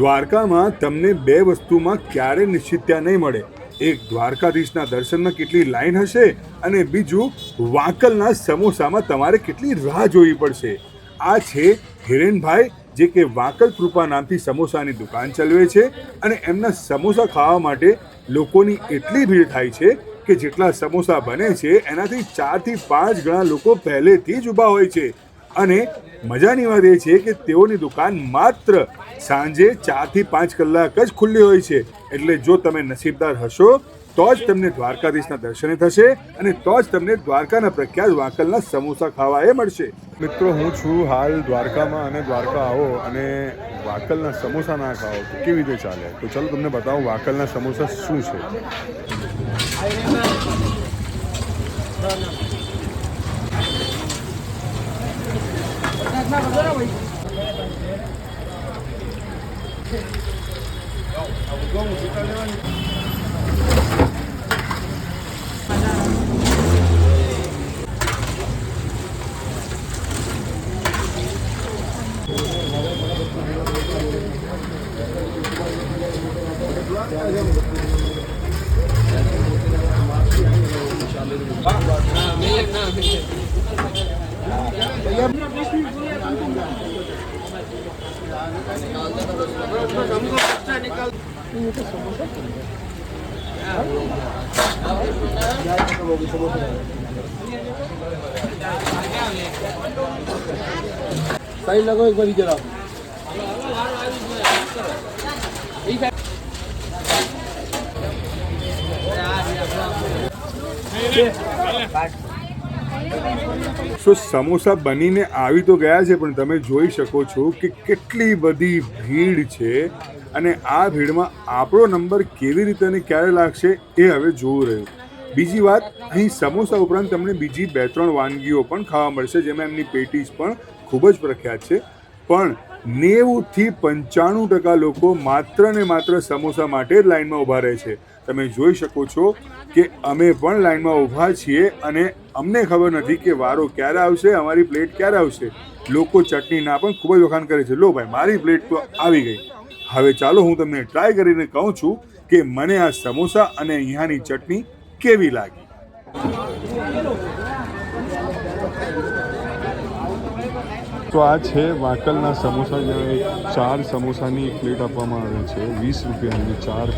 દ્વારકામાં તમને બે વસ્તુમાં ક્યારે નિશ્ચિતતા નહીં મળે. એક દ્વારકાધીશના દર્શનમાં કેટલી લાઈન હશે અને બીજું વાંકલના સમોસામાં તમારે કેટલી રાહ જોવી પડશે. આ છે હિરેનભાઈ, જે કે વાંકલ કૃપા નામથી સમોસાની દુકાન ચલાવે છે અને એમના સમોસા ખાવા માટે લોકોની એટલી ભીડ થાય છે કે જેટલા સમોસા બને છે એનાથી 4 થી 5 ગણા લોકો પહેલેથી જ ઊભા હોય છે. અને મજાની વાત એ છે કે તેઓની દુકાન માત્ર સાંજે 4 થી 5 કલાક જ ખુલ્લી હોય છે. એટલે જો તમે નસીબદાર હશો તો જ તમને દ્વારકાધીશના દર્શન થશે અને તો જ તમને દ્વારકાના પ્રખ્યાત વાંકલના સમોસા ખાવા એ મળશે. મિત્રો, હું છું હાલ દ્વારકામાં અને દ્વારકા આવો અને વાંકલના સમોસા ના ખાઓ તો કેવી રીતે ચાલે? તો ચાલો તમને બતાવું વાંકલના સમોસા શું છે. साइड लगो एक बार जरा. સો સમોસા બનીને આવી તો ગયા છે, પણ તમે જોઈ શકો છો કે કેટલી બધી ભીડ છે અને આ ભીડમાં આપણો નંબર કેવી રીતે અને ક્યારે લાગશે એ હવે જોવું રહ્યું. બીજી વાત, અહીં સમોસા ઉપરાંત તમને બીજી 2-3 વાનગીઓ પણ ખાવા મળશે, જેમાં એમની પેટીસ પણ ખૂબ જ પ્રખ્યાત છે. પણ 90 થી 95% લોકો માત્ર ને માત્ર સમોસા માટે જ લાઈનમાં ઊભા રહે છે. તમે જોઈ શકો છો કે અમે પણ લાઈનમાં ઊભા છીએ અને અમને ખબર નથી કે વારો ક્યારે આવશે, અમારી પ્લેટ ક્યારે આવશે. લોકો ચટણીના પણ ખૂબ જ વખાણ કરે છે. લો ભાઈ, મારી પ્લેટ તો આવી ગઈ. હવે ચાલો હું તમને ટ્રાય કરીને કહું છું કે મને આ સમોસા અને અહીંયાની ચટણી કેવી લાગી. તો આ છે વાંકલના સમોસા, જ્યાં 4 સમોસાની એક પ્લેટ આપવામાં આવે છે. 20 રૂપિયાની 4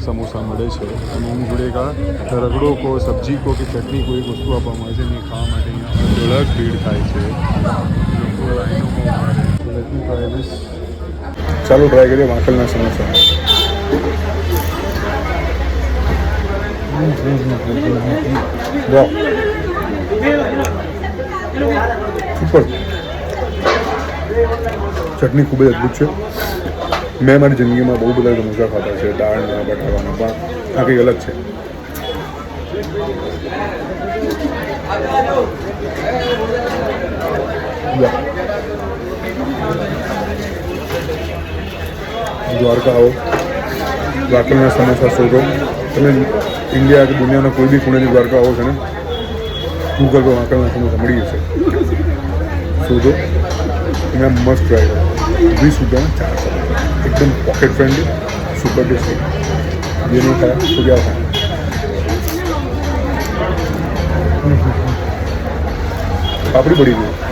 સમોસા મળે છે અને એની જોડે એક રગડો કો, સબ્જી કો કે ચટણી કોઈ એક વસ્તુ આપવામાં આવે છે અને ખાવા માટે અહીંયા અલગ ભીડ થાય છે. ચાલો ટ્રાય કરીએ વાંકલના સમોસા. સુપર. ચટણી ખૂબ જ અદ્ભુત છે. મેં મારી જિંદગીમાં બહુ બધા સમોસા ખાતા છે, દાળના, બટાકાના, પણ આ કંઈક અલગ છે. દ્વારકા આવો, વાંકલના સમોસા શોધો. તમે ઇન્ડિયા કે દુનિયાના કોઈ બી ખૂણેથી દ્વારકા આવો છો ને, ગૂગલ પર વાંકલના સમોસા મળી જશે. શોધો અને મસ્ત ટ્રાય કરો. 20 રૂપિયાના 4 સમોસા, एकदम पॉकेट फ्रेंडली, सुपर टेस्टी. ये नहीं खाया तो क्या खाया? पापड़ी पड़ी गई.